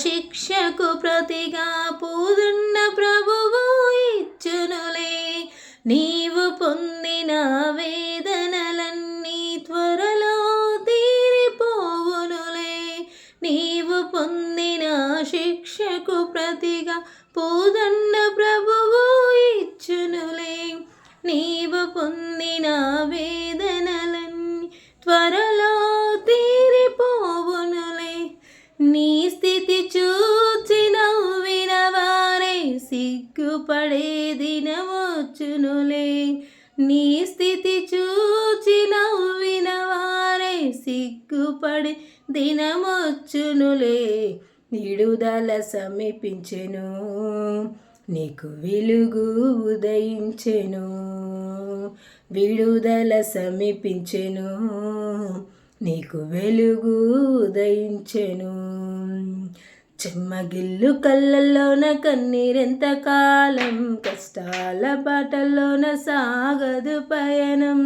శిక్షకు ప్రతిగా పూదున్న ప్రభువు ఇచ్చునులే. నీవు పొందిన వేదనలన్నీ త్వరలో తీరిపోవునులే. నీవు పొందిన శిక్షకు ప్రతిగా పూదున్న ప్రభువు ఇచ్చునులే. నీవు పొందిన వేదనలన్నీ త్వరలో తీరిపోవునులే. నీ స్థితి చూచి నవ్విన వారే సిగ్గుపడే దినమొచ్చునులే. నీ స్థితి చూచి నవ్విన వారే సిగ్గుపడే దినమొచ్చునులే. విడుదల సమీపించెను, నీకు వెలుగు ఉదయించెను. విడుదల సమీపించెను, నీకు వెలుగు ఉదయించెను. చెమ్మగిల్లు కళ్ళల్లోన కన్నీరెంతకాలం, కష్టాల బాటల్లోన సాగదు పయనం.